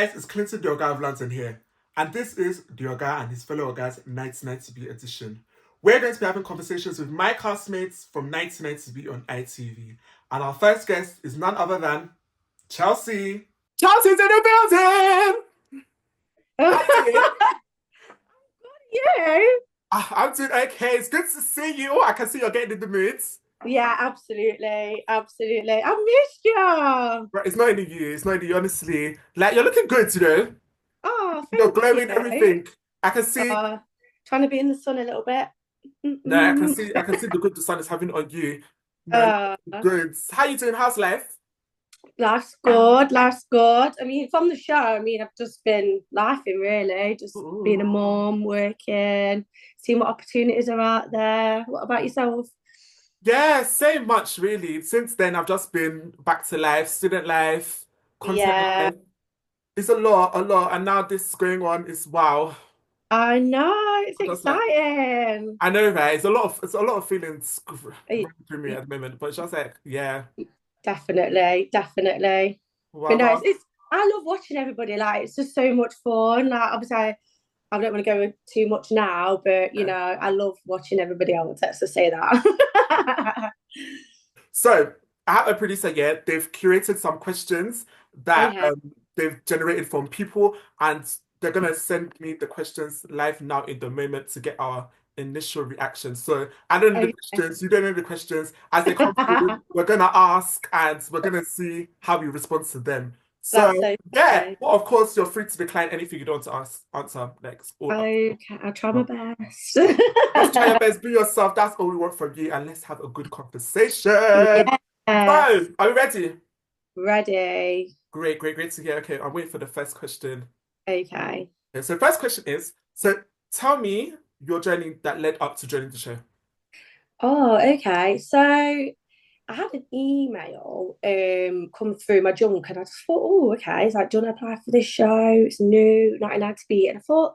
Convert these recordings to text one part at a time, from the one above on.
guys, it's Clinton, the OGA of London here, and this is the OGA and his fellow OGAs 1990B edition. We're going to be having conversations with my classmates from 1990B on ITV, and our first guest is none other than Chelsey. Chelsea's in the building! Yeah. I'm doing okay. It's good to see you. I can see you're getting in the mood. Yeah, absolutely. Absolutely. I missed you. Right, it's not in you. It's not in you, honestly. Like, you're looking good, you know? Oh, You're thank glowing, you. everything. I can see. Trying to be in the sun a little bit. No, I can see the good the sun is having on you. No, Uh, good. How you doing? How's life? life's good. Life's good. I mean, from the show, I've just been laughing really, just being a Ooh. mom, working, seeing what opportunities are out there. What about yourself? Yeah, same much really. Since then, I've just been back to life, student life, content Yeah, life. It's a lot, a lot. And now this is going on is wow. I know. It's I'm just like, exciting. I know, right? It's a lot of feelings Uh, running through me at the moment, but it's just like, yeah, Definitely, definitely. But wow, no, wow. it's I love watching everybody. Like it's just so much fun. Like obviously, I don't want to go too much now, but I love watching everybody else. Let's just say that. So I have a producer here. They've curated some questions that Okay, they've generated from people, and they're gonna send me the questions live now in the moment to get our initial reaction. So I don't know the okay. questions, you don't know the questions. As they come through, we're gonna ask and we're gonna see how we respond to them. That's So so yeah, funny. well, of course, you're free to decline anything you don't want to ask, answer next. All up. Okay, I'll try my best. Just try your best, be yourself. That's all we want from you, and let's have a good conversation. So, Yes, are we ready? ready. Great, great, great to hear. Okay, I'm waiting for the first question. Okay. Okay, so first question is, so tell me your journey that led up to joining the show. Oh, okay. So I had an email come through my junk and I just thought, oh, okay. It's like, do you want to apply for this show? It's new, 99 to beat. And I thought,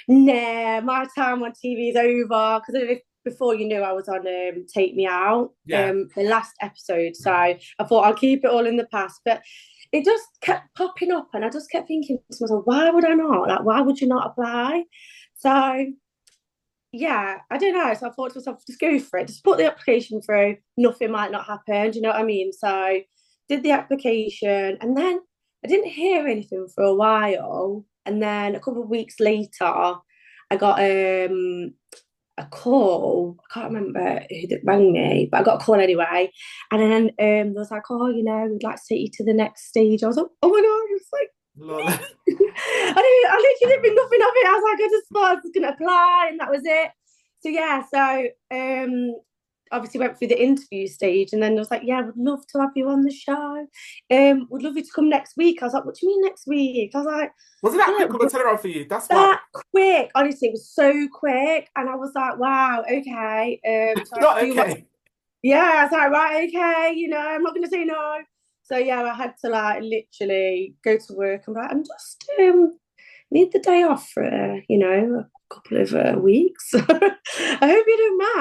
nah, my time on TV is over. Because before you knew I was on Take Me Out, Yeah. the last episode. So I thought I'll keep it all in the past. But it just kept popping up and I just kept thinking to myself, why would I not? Like, why would you not apply? So yeah, I don't know. So I thought to myself, just go for it. Just put the application through. Nothing might not happen. Do you know what I mean? So did the application and then I didn't hear anything for a while. And then a couple of weeks later, I got a call. I can't remember who that rang me, but I got a call anyway. And then they was like, oh, we'd like to take you to the next stage. I was like, oh my God, it's like Lol. I literally didn't think nothing of it. I was like, I just thought I was gonna apply and that was it. So yeah, obviously went through the interview stage and then I was like, yeah, would love to have you on the show. Would love you to come next week. I was like, what do you mean next week? I was like, Wasn't that yeah, quick of a turnaround for you? That's wild. that quick. Honestly, it was so quick. And I was like, wow, okay. So I had Not to do what okay. yeah, I was like, right, okay, I'm not gonna say no. So yeah, I had to like literally go to work and be like, I'm just need the day off for a couple of weeks. I hope you don't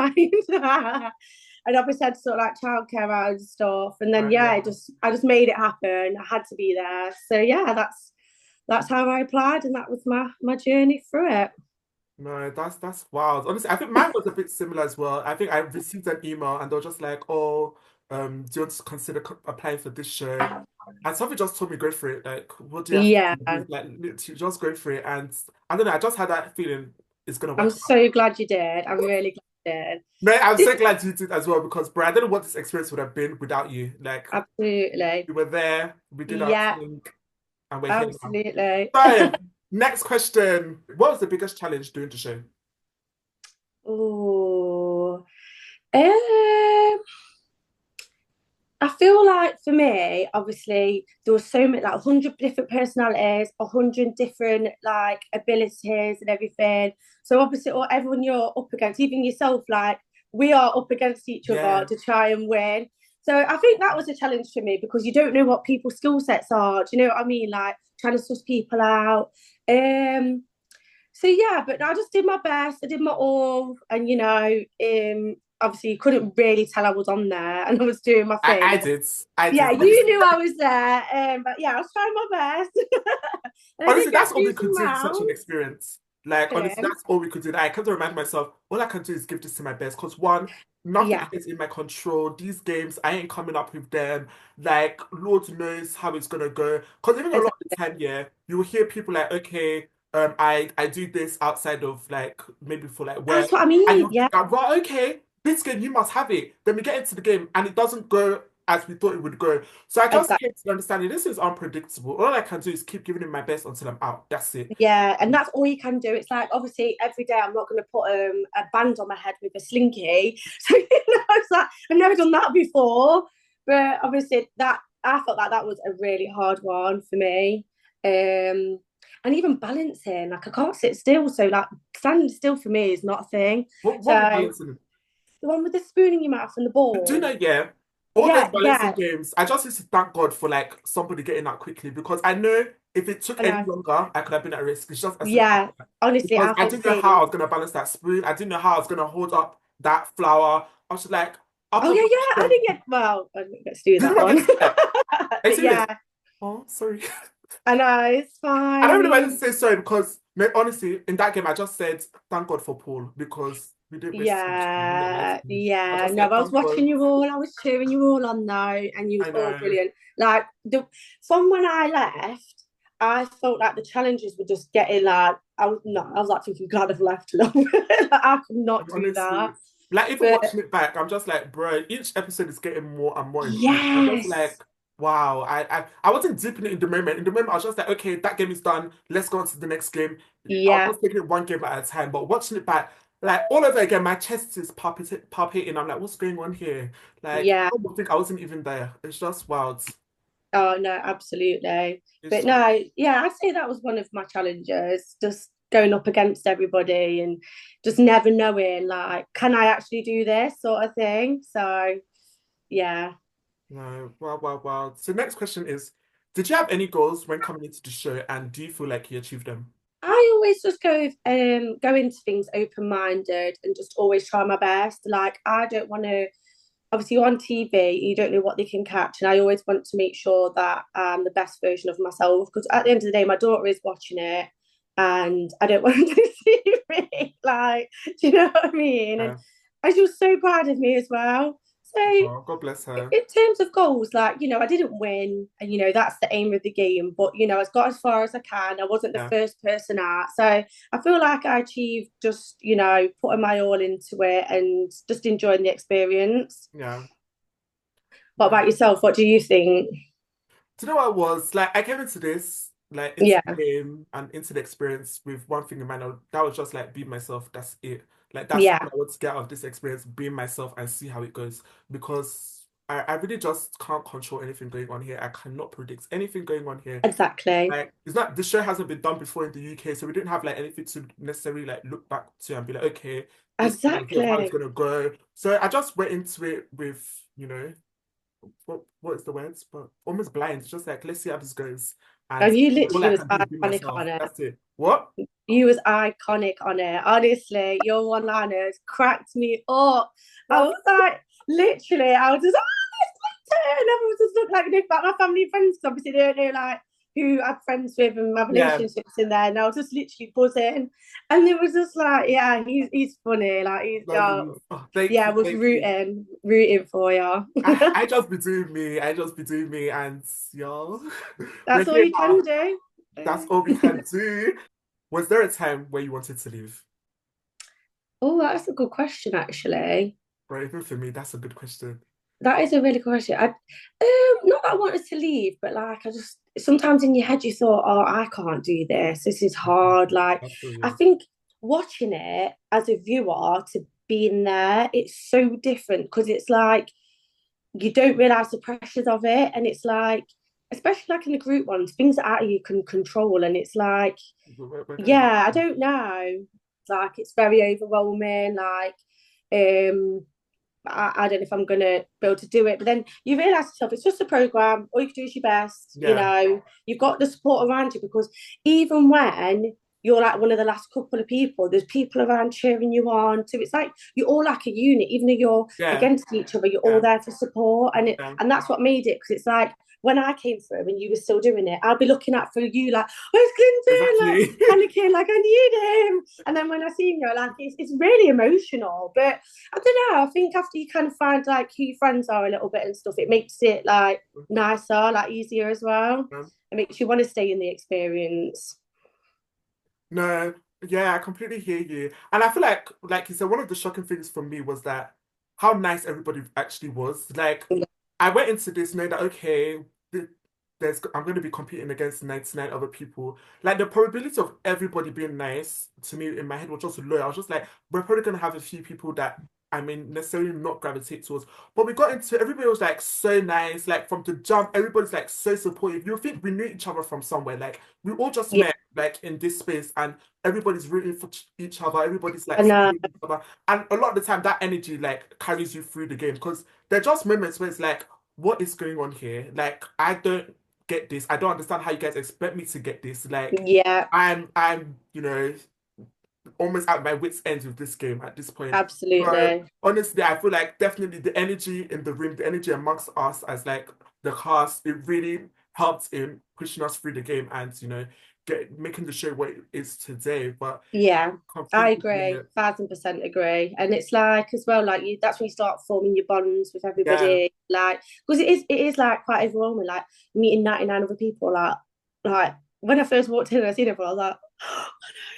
mind. And obviously had to sort of like childcare out and stuff. And then yeah, Yeah. I just made it happen. I had to be there. So yeah, that's how I applied, and that was my journey through it. No, that's wild. Honestly, I think mine was a bit similar as well. I think I received an email and they were just like, "Oh, do you want to consider applying for this show?" And somebody just told me go for it. Like, what do you have Yeah, to do? Like, literally, just go for it. And I don't know. I just had that feeling it's gonna I'm work out. so glad you did. I'm really glad Man, I'm you so did. glad you did as well because, bro, I don't know what this experience would have been without you. Like, Absolutely. we were there, we did our Yeah, thing, and we're here now. absolutely. So, next question: what was the biggest challenge doing the show? Oh, um, I feel like for me, obviously, there was so many, like 100 different personalities, 100 different like abilities and everything. So obviously, everyone you're up against, even yourself, like we are up against each other Yeah. to try and win. So I think that was a challenge for me because you don't know what people's skill sets are. Do you know what I mean? Like trying to suss people out. Um, so yeah, but I just did my best. I did my all, and obviously you couldn't really tell I was on there, and I was doing my I thing. did. I Yeah, did. you knew I was there, but yeah, I was trying my best. And I did Honestly, get that's to all do we could some do for such an rounds. experience. Like, honestly, Pardon? that's all we could do. I kept reminding myself, all I can do is give this to my best. Because one, nothing Yeah, is in my control. These games, I ain't coming up with them. Like, Lord knows how it's gonna go. Because even a lot of the exactly. time, yeah, you will hear people like, okay, I do this outside of like maybe for like That's work, what I and mean. you'll Yeah, think, well, okay, this game you must have it. Then we get into the game, and it doesn't go as we thought it would go. So I just exactly. came to the understanding this is unpredictable. All I can do is keep giving it my best until I'm out. That's it. Yeah, and that's all you can do. It's like obviously every day I'm not going to put a band on my head with a slinky. So it's like I've never done that before. But obviously that I felt like that was a really hard one for me. And even balancing, like I can't sit still. So like standing still for me is not a thing. What we So balancing? the one with the spoon in your mouth and the Do you ball. know, yeah, all those Yeah, balancing yeah, games, I just used to thank God for like somebody getting out quickly because I know if it took I any know. longer, I could have been at risk. It's just as simple as Yeah, that. honestly, Because I I felt the didn't know how I same. was gonna balance that spoon. I didn't know how I was gonna hold up that flour. I was just like, Oh upper yeah, body yeah. I strength. didn't get well. I didn't get to do Did you that not get one. to do that? Are you But serious? yeah, Oh, sorry. I know it's I fine. I don't really want to mean, say sorry because honestly, in that game, I just said thank God for Paul because we didn't waste too much time. We didn't waste yeah, time. I yeah. just No, said I was thank God. watching you all. I was cheering you all on now, and you was I all know. brilliant. Like the from when I left, I felt like the challenges were just getting like I was like thinking, God, I've left. Like, I could not do Honestly, that. like even But watching it back, I'm just like, bro, each episode is getting more and more intense. I'm just yes, like, wow. I wasn't deeping it in the moment. In the moment, I was just like, okay, that game is done. Let's go on to the next game. I was yeah, just taking it one game at a time. But watching it back, like all over again, my chest is palpitating. I'm like, what's going on here? Like, yeah. I don't think I wasn't even there. It's just wild. Oh no, absolutely. It's But just no, yeah, I'd say that was one of my challenges, just going up against everybody and just never knowing like, can I actually do this sort of thing? So yeah. no, wow, wow, wow. So next question is, did you have any goals when coming into the show, and do you feel like you achieved them? I always just go into things open minded and just always try my best. Like I don't want to obviously you're on TV, you don't know what they can catch, and I always want to make sure that I'm the best version of myself because at the end of the day, my daughter is watching it, and I don't want her to see me. Like, do you know what I mean? And Yeah. she was so proud of me as well. So Oh, God bless her. in terms of goals, like, I didn't win, and that's the aim of the game, but I got as far as I can. I wasn't the Yeah, first person out. So I feel like I achieved just, putting my all into it and just enjoying the experience. yeah. What No. about yourself? What do you think? Do you know what it was? Like I came into this, like into the Yeah, game and into the experience with one thing in mind. That was just like be myself. That's it. Like that's all yeah, I want to get out of this experience, being myself and see how it goes. Because I really just can't control anything going on here. I cannot predict anything going on here. exactly. Like it's not the show hasn't been done before in the UK, so we didn't have like anything to necessarily like look back to and be like, okay, this is the idea of how it's Exactly. gonna go. So I just went into it with, what is the words? But almost blind. It's just like let's see how this goes. And And you all I literally was can do is be iconic myself. on it. That's it. What? You was iconic on it. Honestly, your one-liners cracked me up. I What? was like, literally, I was just, and everyone just looked like about my family and friends. 'Cause obviously, they don't know like who I'm friends with and my Yeah. relationships in there. And I was just literally buzzing, and it was just like, yeah, he's funny. Like Lovely. Oh, thank yeah, I you, was thank you. rooting for you. I just be doing me. I just be doing me, and y'all, we're That's all here you can now. do. That's all we can do. Was there a time where you wanted to leave? Oh, that's a good question, actually. Or even for me, that's a good question. That is a really good question. Not that I wanted to leave, but like I just sometimes in your head you thought, oh, I can't do this. This is hard. Like I feel I you. think watching it as a viewer to being there, it's so different because it's like you don't realize the pressures of it, and it's like, especially like in the group ones, things that out of you can control, and it's like, We're gonna get. yeah, I don't know. Like it's very overwhelming. Like I don't know if I'm gonna be able to do it. But then you realise yourself, it's just a program. All you can do is your best. Yeah, You've got the support around you because even when you're like one of the last couple of people. There's people around cheering you on. So it's like you're all like a unit, even though you're Yeah, against each other. You're all yeah, there for support, yeah. and that's what made it. Because it's like when I came through and you were still doing it, I'd be looking out for you like, where's Clinton? Like Exactly. panicking, like I need him. And then when I see you, like it's really emotional. But I don't know. I think after you kind of find like who your friends are a little bit and stuff, it makes it like nicer, like easier as well. It makes you want to stay in the experience. No, yeah, I completely hear you. And I feel like you said, one of the shocking things for me was that how nice everybody actually was. Like, I went into this knowing that, okay, I'm going to be competing against 99 other people. Like, the probability of everybody being nice to me in my head was just low. I was just like, we're probably going to have a few people that I mean, necessarily not gravitate towards. But we got into everybody was like so nice. Like from the jump, everybody's like so supportive. You think we knew each other from somewhere. Like we all just Yeah, met like in this space and everybody's rooting for each other. Everybody's like and supporting each other. And a lot of the time that energy like carries you through the game because there are just moments where it's like, what is going on here? Like I don't get this. I don't understand how you guys expect me to get this. Like yeah, I'm almost at my wits' ends with this game at this point. So absolutely. honestly, I feel like definitely the energy in the room, the energy amongst us as like the cast, it really helped in pushing us through the game and making the show what it is today. But Yeah, I completely, agree, 1,000% agree. And it's like as well, like that's when you start forming your bonds with yeah, everybody, like because it is like quite overwhelming, like meeting 99 other people, like when I first walked in and I seen everyone, I was like, oh,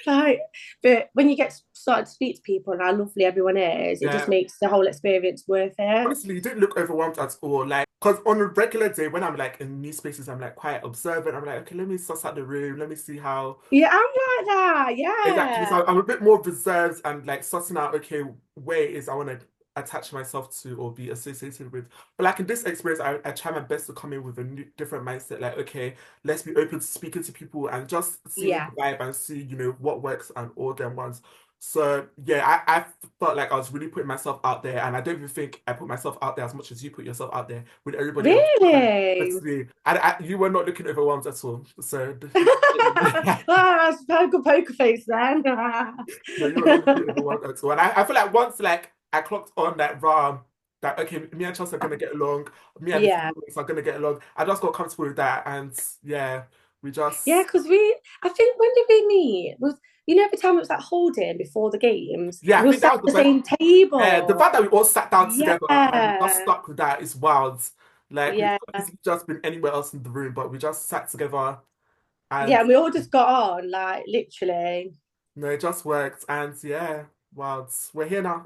like, but when you get started to speak to people and how lovely everyone is, it just yeah. makes the whole experience worth it. Honestly, you didn't look overwhelmed at all. Like, because on a regular day, when I'm like in new spaces, I'm like quite observant. I'm like, okay, let me suss out the room. Let me see how. Yeah, I'm like that. Exactly. Yeah, So I'm a bit more reserved and like sussing out, okay, where it is I want to attach myself to or be associated with. But like in this experience, I try my best to come in with a different mindset. Like, okay, let's be open to speaking to people and just seeing the yeah. vibe and see, what works and all them ones. So yeah, I felt like I was really putting myself out there, and I don't even think I put myself out there as much as you put yourself out there with everybody else. Really? Honestly, you were not looking overwhelmed at all. So Ah, poker face then. no, you were not looking overwhelmed at all. And I feel like once like I clocked on that RAM, that okay, me and Chelsea are gonna get along, me and the Yeah, teammates are gonna get along. I just got comfortable with that, and yeah, we yeah, just because I think when did we meet? Every time it was like holding before the games, yeah, I we all think that sat was at the the best. same The table. fact that we all sat down together and we just Yeah, stuck with that is wild. Like we yeah, could have easily just been anywhere else in the room, but we just sat together and yeah, and we all just got on, like literally. no, it just worked. And yeah, wild. We're here now.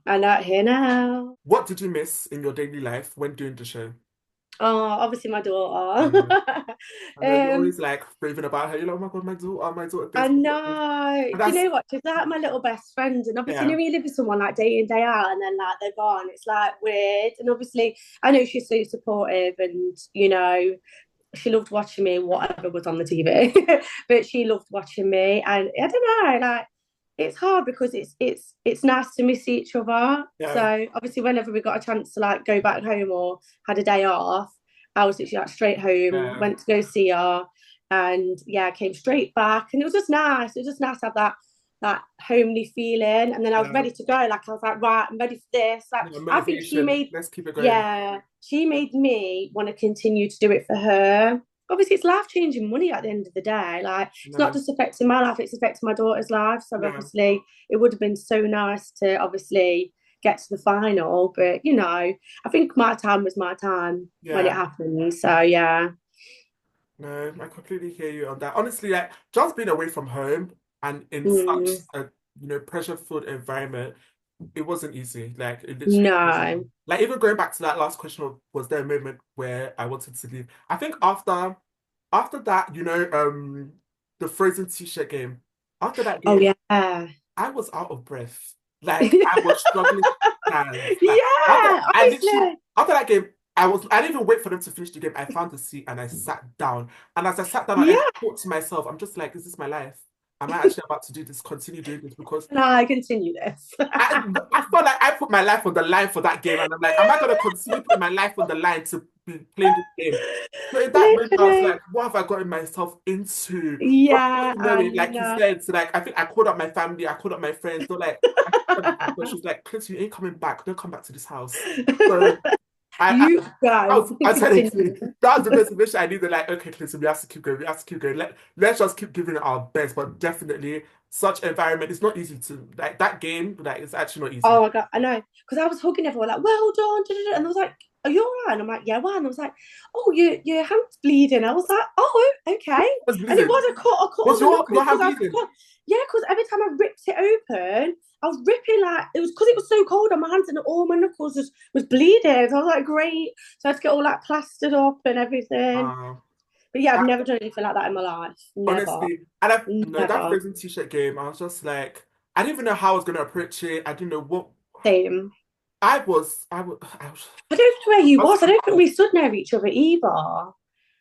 And out here now. What did you miss in your daily life when doing the show? Oh, obviously my daughter. Yeah. I know you're um, always like raving about her. You're like, oh my God, my daughter I this. know. And Do you that's, know what? She's like my little best friend. And obviously, yeah, when you live with someone like day in, day out, and then like they're gone, it's like weird. And obviously, I know she's so supportive and, she loved watching me, whatever was on the TV, but she loved watching me. And I don't know, like, it's hard because it's nice to miss each other. yeah, So obviously, whenever we got a chance to like go back home or had a day off, I was literally like straight home, yeah, went to go see her, and yeah, came straight back, and it was just nice. It was just nice to have that homely feeling, and then I was yeah. ready to go. Like I was like, right, I'm ready for this. Like Yeah, I think she motivation. made, Let's keep it going. yeah, she made me want to continue to do it for her. Obviously, it's life changing money at the end of the day. Like it's not No, just affecting my life; it's affecting my daughter's life. So yeah, obviously, it would have been so nice to obviously get to the final. But I think my time was my time when it yeah. happened. So yeah. No, I completely hear you on that. Honestly, like just being away from home and in such Mm, a pressure-filled environment, it wasn't easy. Like it literally wasn't. no. Like even going back to that last question of was there a moment where I wanted to leave? I think after that, the Frozen t-shirt game. After that Oh game, yeah. I was out of breath. Like I was struggling to stand. Like Yeah, honestly. after that game, I didn't even wait for them to finish the game. I found a seat and I sat down. And as I sat down, I Yeah. thought to myself, I'm just like, is this my life? Am I actually about to do this, continue doing this? Because No, I continue this. I, I felt like I put my life on the line for that game, and I'm like, am I gonna continue putting my life on the line to be playing this game. So in that moment, I was Literally. like, what have I gotten myself into? But Yeah, you know I it, like you know. said, so like I think I called up my family, I called up my friends. They're like, but she's like, Chris, you ain't coming back. Don't come back to this house. So You I guys was can I said it, continue. that was the motivation I needed. Like, okay, Clinton, we have to keep going. We have to keep going. Let's just keep giving it our best. But definitely, such environment, it's not easy to like that game. Like, it's actually not easy. Oh my God, I know. Because I was hugging everyone, like, well done. Da, da, da. And I was like, are you all right? And I'm like, yeah, why? And I was like, oh, your hand's bleeding. I was like, oh, okay. Was And it bleeding. was a cut Was on the your knuckles hand because bleeding? yeah, because every time I ripped it open, I was ripping like, it was because it was so cold on my hands and all my knuckles was bleeding. So I was like, great. So I had to get all that plastered up and everything. Uh, But yeah, I've I, never done anything like that in my life. Never. honestly, and I, you know, that Never. Frozen t-shirt game, I was just like, I didn't even know how I was gonna approach it. I didn't know what Same. I don't know where you I was was. I don't think confused. we stood near each other either.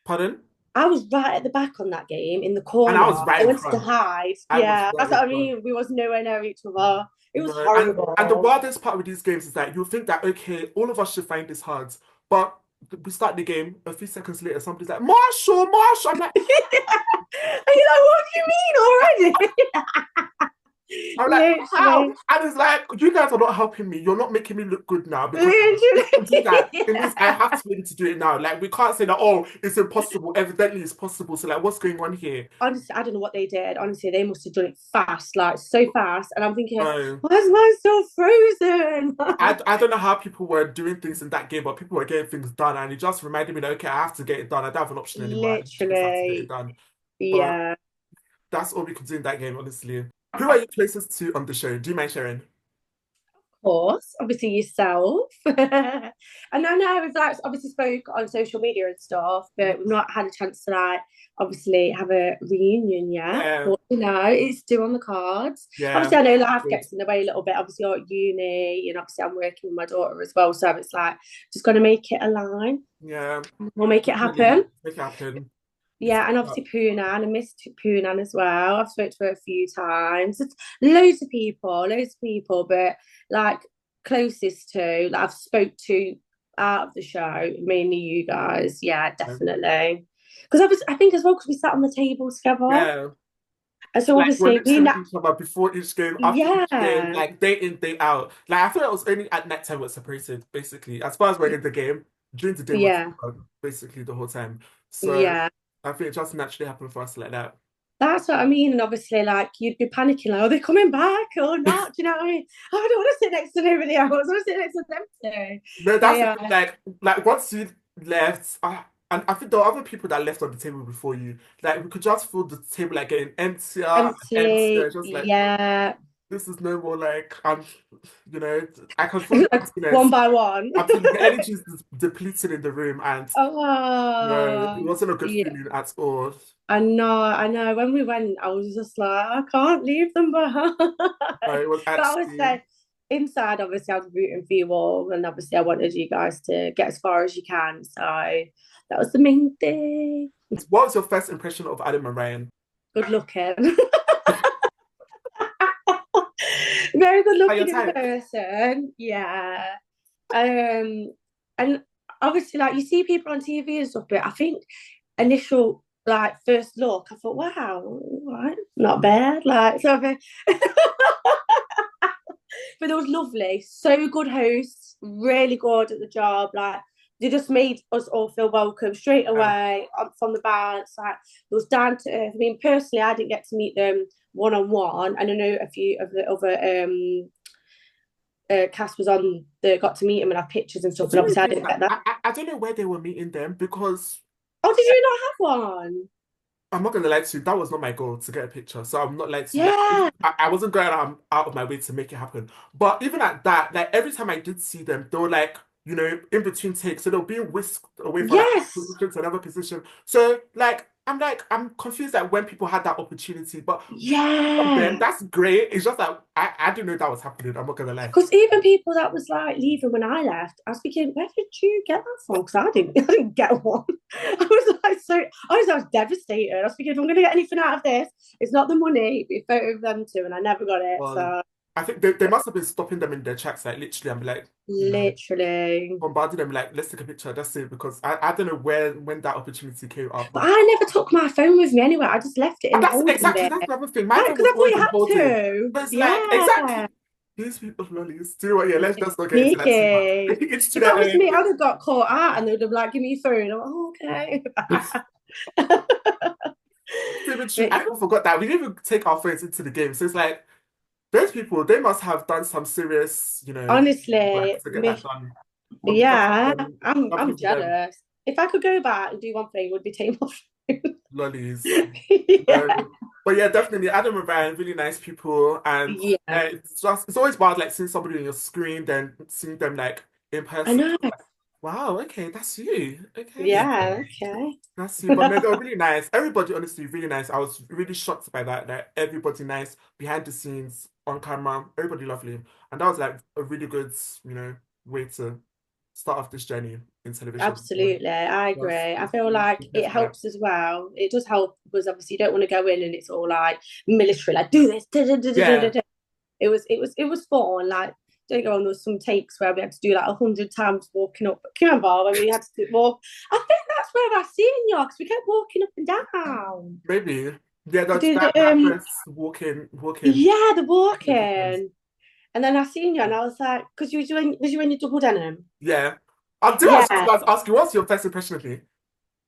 Pardon? I was right at the back on that game in the And I was corner. right I in wanted to front. hide. I was Yeah, right that's in what I front. mean. We was nowhere near each other. It was No, and the horrible. wildest part with these games is that you think that okay, all of us should find this hard, but we start the game a few seconds later, somebody's like, Marshall, Marshall. I'm like, Are you like, what do you mean already? I'm like, how? Literally. And it's like, you guys are not helping me. You're not making me look good now because Literally. to do that, it means I have to be able to do it now. Like, we can't say that, oh, it's impossible. Evidently, it's possible. So, like, what's going on here? Honestly, I don't know what they did. Honestly, they must have done it fast, like so fast. And I'm thinking, No. why is mine still frozen? I don't know how people were doing things in that game, but people were getting things done. And it just reminded me that, okay, I have to get it done. I don't have an option anymore. I just have to get it Literally. done. But Yeah. that's all we could do in that game, honestly. Who are you closest to on the show? Do you mind sharing? Course, obviously yourself. And I know we've like obviously spoke on social media and stuff, but we've not had a chance to like obviously have a reunion yet. Yeah, But you know, it's still on the cards. yeah. Obviously, I know life Good. gets in the way a little bit. Obviously, you're at uni, and obviously I'm working with my daughter as well. So it's like just gotta make it align. Yeah, We'll make it definitely happen. make it happen. It's Yeah, and obviously Poonan, I missed Poonan as well. I've spoken to her a few times. It's loads of people, but like closest to, like I've spoke to out of the show, mainly you guys. Yeah, definitely. Because I think as well, because we sat on the table together. yeah. And so Like we're obviously literally being with that, each other before each game, after each game, yeah, like day in, day out. Like I thought it was only at night time we're separated, basically. As far as we're in the game, during the day we're yeah, together, basically the whole time. So yeah. I think it just naturally happened for us like that. That's what I mean. And obviously, like, you'd be panicking, like, are they coming back or not? Do you know what I mean? Oh, I don't want to sit next to nobody else. I want to sit next to them too. No, So, that's the yeah, thing, like once you left, and I think there were other people that left on the table before you. Like we could just feel the table like getting emptier and emptier. empty. Just like Yeah. this is no more like you know, I can feel the Like one emptiness. by one. Absolutely, the energy is depleted in the room, and no, it Oh, wasn't a good yeah. feeling at all. I know, I know. When we went, I was just like, I can't leave them behind. No, it was But I was actually. like, inside, obviously, I was rooting for you all. And obviously, I wanted you guys to get as far as you can. So that was the main thing. What was your first impression of Adam and Ryan? Good looking. Very good Are your looking in type? person. Yeah. Um, and obviously, like you see people on TV and stuff, but I think initial like first look, I thought, wow, all right, not bad. Like so, but it was lovely. So good hosts, really good at the job. Like they just made us all feel welcome straight Yeah. away from the bounce. Like it was down to earth. I mean, personally, I didn't get to meet them one on one, and I know a few of the other cast was on. They got to meet him and have pictures and stuff. Do And you know obviously, I this? didn't get that. I don't know where they were meeting them because Oh, did you not have one? I'm not gonna lie to you, that was not my goal to get a picture. So I'm not like to like Yeah, I wasn't going out of my way to make it happen. But even at that, like every time I did see them, they were like, you know, in between takes. So they were being whisked away from like yes, position to another position. So like I'm confused at when people had that opportunity. But then yeah. that's great. It's just that I didn't know that was happening. I'm not gonna lie. Because even people that was like leaving when I left, I was thinking, where did you get that from? Because I didn't get one. I was like, I was devastated. I was thinking, if I'm going to get anything out of this, it's not the money, it's a photo of them too, and I never got it. Well, So I think they must have been stopping them in their tracks, like literally, and be like, Literally. bombarding them, like, let's take a picture, that's it. Because I don't know where when that opportunity came up. But I never took my phone with me anywhere. I just left it in And the that's holding exactly bit. that's another thing. My Like, phone because was I thought always you in had holding. to. So it's like, Yeah. exactly. These people, lollies. Do you know what? Yeah, let's just not get into that too much. Sneaky. It's to If that was their me, I'd have got caught out and they'd have like, give me your phone. I'm like, oh, okay. own. Even true. But I even forgot that we didn't even take our phones into the game. So it's like those people, they must have done some serious, work honestly, to get that done. But because of yeah, them, not I'm because of them, jealous. If I could go back and do one thing, it would be take my phone. lollies. Yeah. But yeah, definitely Adam and Ryan, really nice people, and Yeah. it's always wild like seeing somebody on your screen, then seeing them like in I person. know. Like, wow, okay, that's you. Okay, Yeah, okay. that's you. But no, they were really nice. Everybody, honestly, really nice. I was really shocked by that. Like everybody nice behind the scenes, on camera, everybody lovely, and that was like a really good, way to start off this journey in television. So Absolutely, I agree. was I feel really like it impressed by that. helps as well. It does help because obviously you don't want to go in and it's all like military, like do this. Da, da, da, da, da, Yeah. da. It was fun. Like don't go on. There was some takes where we had to do like 100 times walking up. Can you remember when we had to walk? I think that's where I seen you because we kept walking up and down Maybe. Yeah, to that do the that first walking yeah, the sequence. walking. And then I seen you and I was like, because you in your double denim? Yeah. I do. I was just Yeah. about to ask you, what's your first impression of me?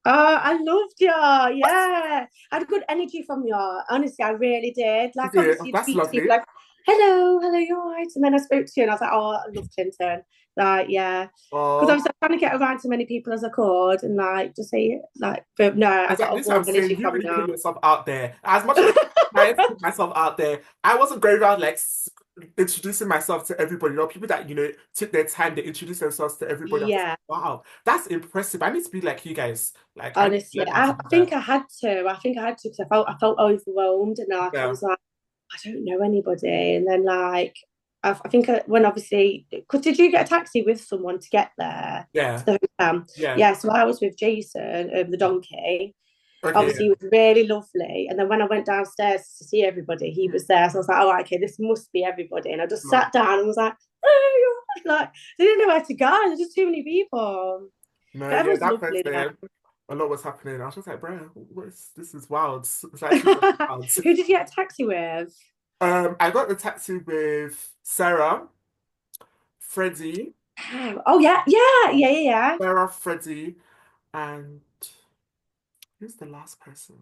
Oh, I loved you. Yeah. I had good energy from you. Honestly, I really did. Is Like, it? obviously, you'd That's speak to people lovely. like, hello, you're all right. And then I spoke to you and I was like, oh, I love Clinton. Like, yeah. Because I Oh, was trying to get around to many people as I could and like just say, like, but no, I got exactly. a This is what warm I'm saying. energy You from really put you. yourself out there. As much as I try to put myself out there, I wasn't going around like introducing myself to everybody. People that, took their time, they introduce themselves to everybody. I was Yeah. like, wow, that's impressive. I need to be like you guys. Like, I need to Honestly, learn how to I do that. think I had to. I think I had to because I felt overwhelmed and like I Yeah. was like, I don't know anybody. And then like I think when obviously, because did you get a taxi with someone to get there to Yeah. the hotel? Yeah. Yeah, so I was with Jason, the donkey. Okay. Obviously, he was really lovely. And then when I went downstairs to see everybody, he was there. So I was like, oh, okay, this must be everybody. And I just Yeah. sat down and was like, oh, you're right. Like, they didn't know where to go. There's just too many people. No, But yeah, everyone's that first lovely day, there. a lot was happening. I was just like, bro, this is wild. It's actually wild. Who did you get a taxi with? I got the taxi with Freddie, Oh yeah, yeah, yeah, yeah, yeah. Freddie, and who's the last person?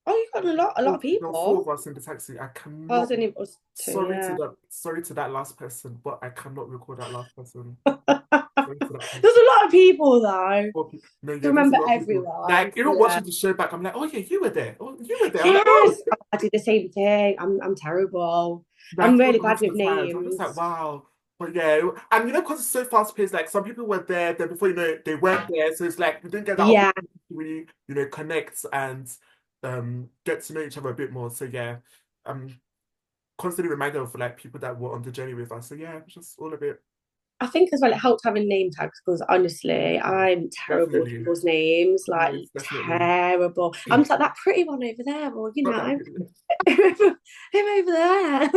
Oh, you got a lot of There were four of people. us in the taxi. I Oh, cannot. it's only us two. Yeah. Sorry to that last person, but I cannot recall that last person. Sorry to that There's person. a lot of people though. No, To yeah, there's a remember lot of people. everyone. Like even Yeah. watching the show back, I'm like, oh yeah, you were there. Oh, you were there. I'm like, oh. Yes, I do the same thing. I'm terrible. I I'm feel really lost bad with at times. I'm just like, names. wow. But yeah, and because it's so fast paced, like some people were there, then before you know it, they weren't there. So it's like we didn't get that Yeah, opportunity to really, connect and get to know each other a bit more. So yeah, I'm constantly reminded of like people that were on the journey with us. So yeah, it's just all a bit I think as well it helped having name tags because honestly, I'm terrible with definitely, people's names, like always definitely terrible. I'm just like that pretty one over there, or not that pretty. him over there.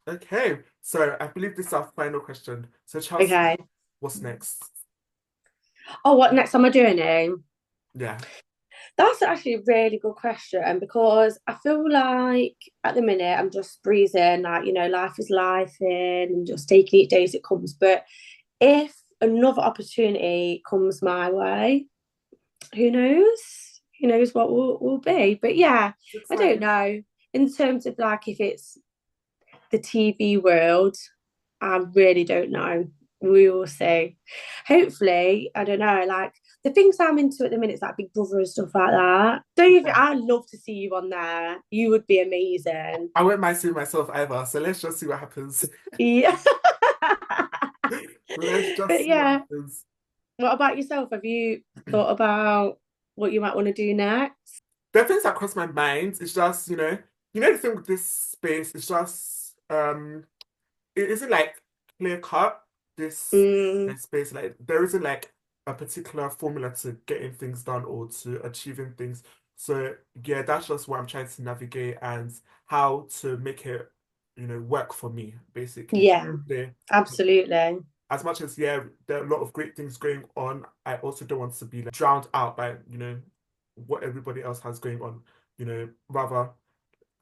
Okay, so I believe this is our final question. So Chelsea, Okay. what's next? Oh, what next am I doing? Yeah, That's actually a really good question because I feel like at the minute I'm just breezing, like, life is life in and just taking each day as it comes. But if another opportunity comes my way, who knows? Who knows what will be? But yeah, it's I don't exciting. know. In terms of like if it's the TV world, I really don't know. We will see. Hopefully, I don't know. Like the things I'm into at the minute is like Big Brother and stuff like that. Don't you think Yeah. I'd love to see you on there? You would be amazing. I won't mind seeing myself either. So let's just see what happens. Yeah. Let's just But see what yeah, happens. what about yourself? Have you thought about what you might want to do next? There are things that cross my mind. It's just, the thing with this space, it's just it isn't like clear cut, this Mm, space. Like there isn't like a particular formula to getting things done or to achieving things. So yeah, that's just what I'm trying to navigate and how to make it work for me, basically. Yeah, absolutely. As much as, yeah, there are a lot of great things going on, I also don't want to be like drowned out by, what everybody else has going on, rather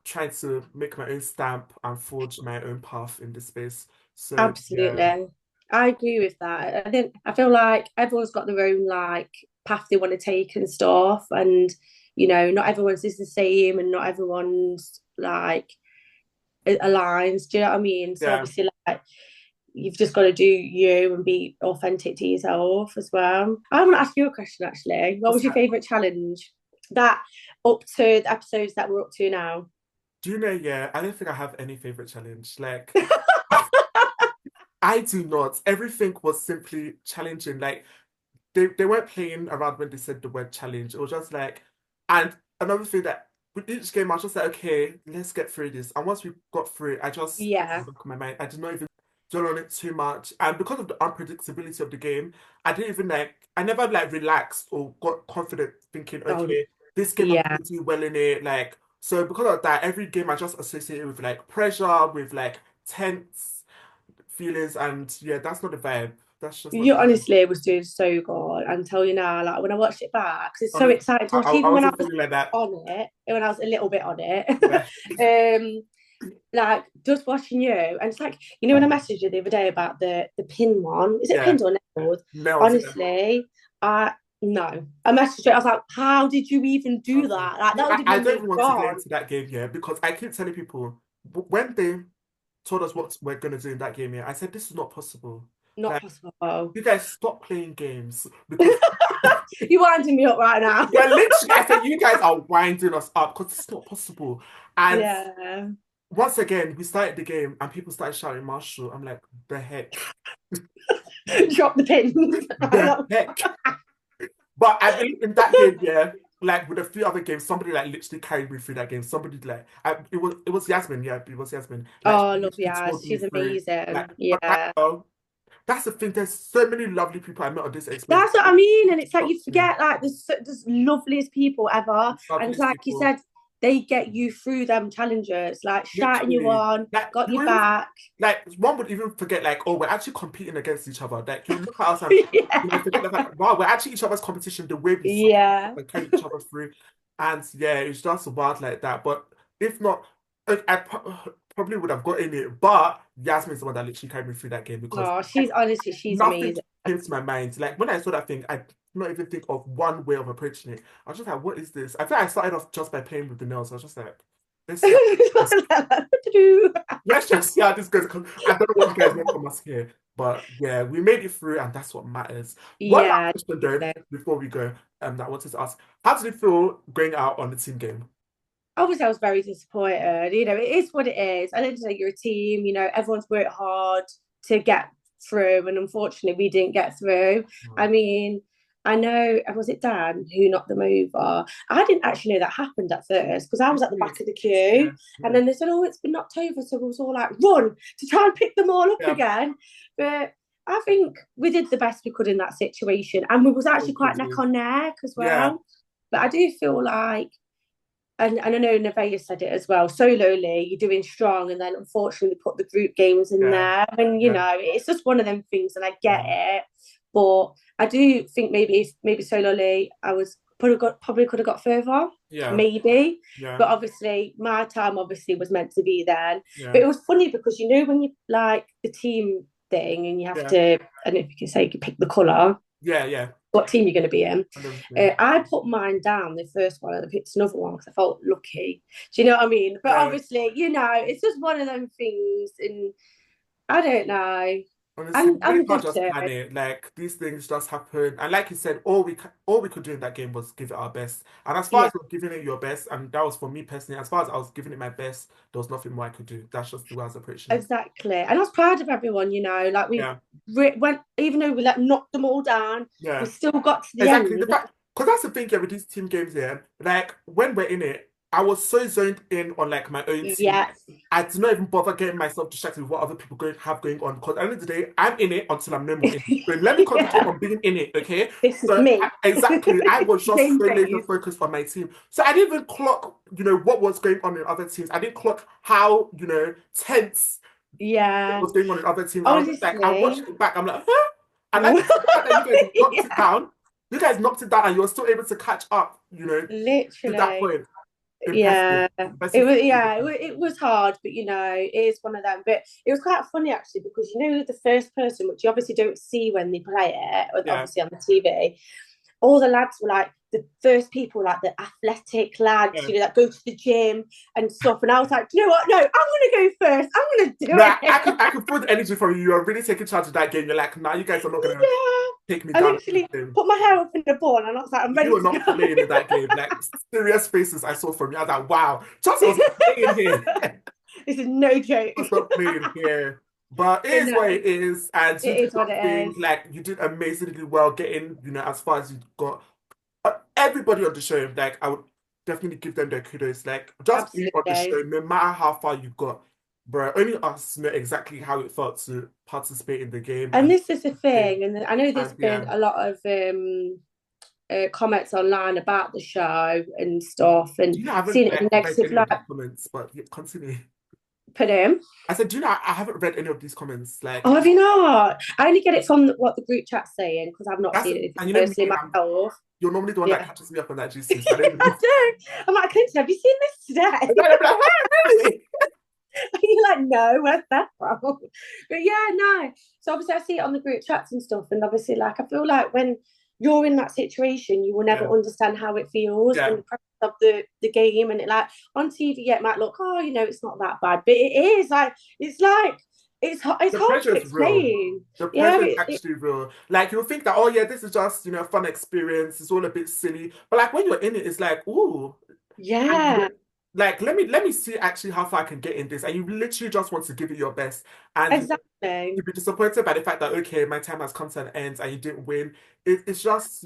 trying to make my own stamp and forge my own path in this space. So yeah, Absolutely. I agree with that. I feel like everyone's got their own like path they want to take and stuff. And, not everyone's is the same and not everyone's like it aligns. Do you know what I mean? So yeah. obviously like you've just got to do you and be authentic to yourself as well. I want to ask you a question actually. What What's was your that? favourite challenge that up to the episodes that we're up to now? Do you know, yeah, I don't think I have any favorite challenge. Like, I do not. Everything was simply challenging. Like, they weren't playing around when they said the word challenge. It was just like, and another thing that with each game, I was just like, okay, let's get through this. And once we got through it, I just put it in Yeah. the back of my mind. I did not even dwell on it too much. And because of the unpredictability of the game, I didn't even I never like relaxed or got confident thinking, Oh, okay, this game I'm yeah. going to do well in it. Like, so because of that, every game I just associated with like pressure, with like tense feelings. And yeah, that's not the vibe. That's just not You the vibe. honestly was doing so good. I'm telling you now, like when I watched it back, 'cause it's so Honestly, exciting to I, watch, I even when I wasn't was feeling like that. on it, when I was a little bit on it. Yeah. um, like just watching you, and it's like, when I messaged you the other day about the pin one, is it Yeah. pinned or nailed? Nails, yeah. Honestly, I no. I messaged you, I was like, how did you even do Okay. that? Like See, that would have I made don't me even want to get gone. into that game yet because I keep telling people when they told us what we're gonna do in that game, yeah, I said this is not possible. Not Like, possible. you guys stop playing games because You're winding me up right now. yeah, literally, I said you guys are winding us up because it's not possible. And Yeah. once again, we started the game and people started shouting Marshall. I'm like, the heck, Drop the pins. the heck. But I believe in that game, yeah, like with a few other games, somebody like literally carried me through that game. Somebody like it was Yasmin, yeah, it was Yasmin. Like she Oh, love literally Yas. pulled me She's through. amazing. Like, but right Yeah. now, that's the thing. There's so many lovely people I met on this experience. That's what I mean. And it's like Not you to forget, like, there's loveliest people ever. And it's loveliest like you people, said, they get you through them challenges, like shouting you literally. on, Like got you your wouldn't back. like one would even forget like, oh, we're actually competing against each other. Like you look at us and Yeah. forget the fact, wow, we're actually each other's competition. The way we support Yeah. and carry each other through, and yeah, it's just wild like that. But if not, I probably would have gotten it. But Yasmin's the one that literally carried me through that game because Oh, she's honestly, she's nothing amazing. came to my mind. Like when I saw that thing, I did not even think of one way of approaching it. I was just like, what is this? I think I started off just by playing with the nails. I was just like, let's see how this let's just see how this goes. 'Cause I don't know what you guys want from us here. But yeah, we made it through and that's what matters. One last Yeah. question though, before we go, that I wanted to ask. How did it feel going out on the team game? Obviously, I was very disappointed. It is what it is. I don't think you're a team. Everyone's worked hard to get through, and unfortunately, we didn't get through. I Oh, mean, I know, was it Dan who knocked them over? I didn't actually know that happened at first because I we was at the did. back of the queue, Yeah, we and did. then they said, "Oh, it's been knocked over," so we was all like, "Run to try and pick them all up Yeah, again." But I think we did the best we could in that situation, and we was actually we quite neck did. on neck as Yeah, well. But I do feel like and I know Nevaeh said it as well. Solely, you're doing strong, and then unfortunately put the group games in yeah, there, and yeah, it's just one of them things, and I get yeah, it. But I do think maybe solely I was probably could have got further, yeah, maybe. yeah, But obviously, my time obviously was meant to be then. But yeah, it was funny because when you like the team thing, and you have yeah, to, and if you can say you pick the color, yeah, yeah. what team you're going to be in. And everything. I put mine down the first one and I picked another one because I felt lucky. Do you know what I mean? But Yeah. obviously, it's just one of them things, and I don't know. Honestly, I'm we I'm can't good just to plan it. Like these things just happen, and like you said, all we could do in that game was give it our best. And as far yeah, as you're giving it your best, and that was for me personally. As far as I was giving it my best, there was nothing more I could do. That's just the way I was approaching it. exactly. And I was proud of everyone. Like we Yeah, went, even though we knocked them all down, we yeah, still got to the exactly. end. The fact, because that's the thing here with these team games here. Like when we're in it. I was so zoned in on like my own team. Yeah. I did not even bother getting myself distracted with what other people have going on. Because at the end of the day, I'm in it until I'm no more in it. So let me concentrate Yeah. on being in it, okay? This is So me. exactly, I was just Same so laser days. focused on my team. So I didn't even clock, what was going on in other teams. I didn't clock how, tense what Yeah. was going on in other teams. I was just like, I watched Honestly. it back. I'm like, huh? And I just the fact that you guys knocked it Yeah. down. You guys knocked it down, and you were still able to catch up. To that Literally. point. Impressive. Yeah, Impressive. it was hard, but it is one of them. But it was quite funny actually because the first person, which you obviously don't see when they play it, Yeah. obviously on the TV, all the lads were like the first people, like the athletic lads, Yeah. that go to the gym and stuff. And I was like, you know what? No, I'm gonna go first. I'm gonna do Nah, it. I could feel the energy from you. You're really taking charge of that game. You're like, nah, you guys are not gonna Yeah. take me I down in this literally game. put my hair up in the ball and I was like, I'm ready You were to not go. playing in that game. Like serious faces I saw from you. I was like, wow, Chelsey was not playing here. This is no joke. Was not playing here. But it But is what no, it is, and you it did is your what it thing. is. Like you did amazingly well, getting as far as you got. Everybody on the show, like I would definitely give them their kudos. Like just being on the show, Absolutely. no matter how far you got, bro. Only us know exactly how it felt to participate in the game And and this is the thing, and I know there's and been yeah. a lot of comments online about the show and stuff, and Do you know I haven't seeing it in like read negative any of light. these comments? But yeah, continue. Put him. I said, do you know I haven't read any of these comments? Oh, Like have you not? I only get it from what the group chat's saying because I've not that's seen anything and you know me, personally myself. you're normally the one that Yeah, catches me up on that juicy. So I don't even. I do. I'm like, Clinton, have you seen this And today? then I'm like, oh, really? You're like, no, where's that from? But yeah, no. So obviously, I see it on the group chats and stuff, and obviously, like, I feel like when you're in that situation, you will never Yeah, understand how it feels and yeah. the pressure of the game, and it like on TV, yeah, it might look, oh, it's not that bad, but it is like it's The hard pressure to is real. explain. The Yeah, pressure is actually real. Like you'll think that, oh yeah, this is just a fun experience. It's all a bit silly, but like when you're in it, it's like, ooh, and yeah, like let me see actually how far I can get in this, and you literally just want to give it your best, and exactly. you'd be disappointed by the fact that okay, my time has come to an end, and you didn't win. It's just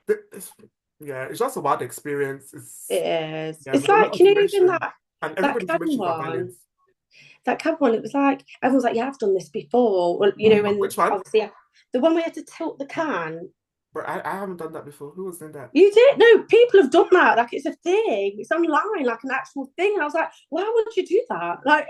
it's, yeah, it's just a wild experience. It It's is. yeah, It's with a lot like of even emotion, that and that everybody's can emotions are valid. one. That cab one, it was like everyone's like, yeah, I've done this before. Well, when Which one? obviously the one we had to tilt the can. But I haven't done that before. Who was in that? You did? No, people have done that. Like it's a thing. It's online, like an actual thing. And I was like, why would you do that? Like,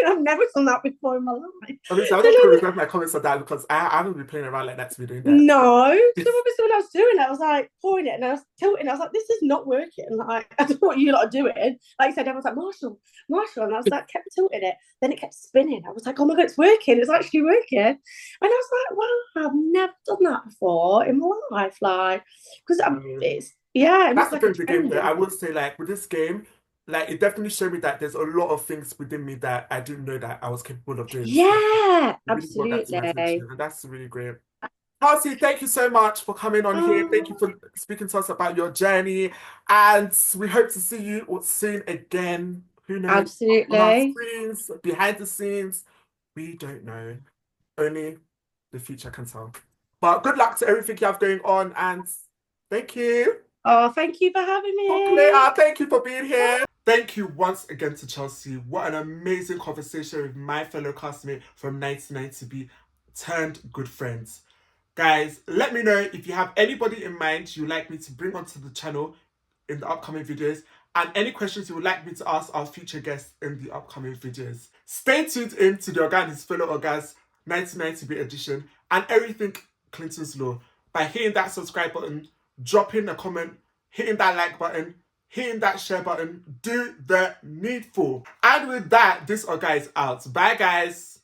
I've never done that before in my life. Obviously, I'm So not going to then, reserve my comments on that because I haven't been playing around like that to be doing that. no. So obviously when I was doing it, I was like pouring it and I was tilting. I was like, this is not working. Like, I don't know what you lot are doing. Like I said, everyone's like, Marshall, Marshall. And I was like, kept tilting it. Then it kept spinning. I was like, oh my God, it's working. It's actually working. And I was like, wow, I've never done that before in my life. Like, because it's, yeah, it That's looks the like a thing with the game, trend. though. I would say, like, with this game, like, it definitely showed me that there's a lot of things within me that I didn't know that I was capable of doing. So Yeah, it really brought that to my attention, absolutely. and that's really great. Chelsey, thank you so much for coming on here. Thank you Oh, for speaking to us about your journey, and we hope to see you soon again. Who knows? On our absolutely. screens, behind the scenes, we don't know. Only the future can tell. But good luck to everything you have going on, and thank you. Oh, thank you for having Talk me. later. Thank you for being here. Thank you once again to Chelsey. What an amazing conversation with my fellow castmate from 1990B turned good friends. Guys, let me know if you have anybody in mind you'd like me to bring onto the channel in the upcoming videos, and any questions you would like me to ask our future guests in the upcoming videos. Stay tuned in to the OGA and his fellow OGAS 1990B edition and everything Clintonslaw by hitting that subscribe button, dropping a comment, hitting that like button, hitting that share button. Do the needful. And with that, this OGA is out. Bye, guys.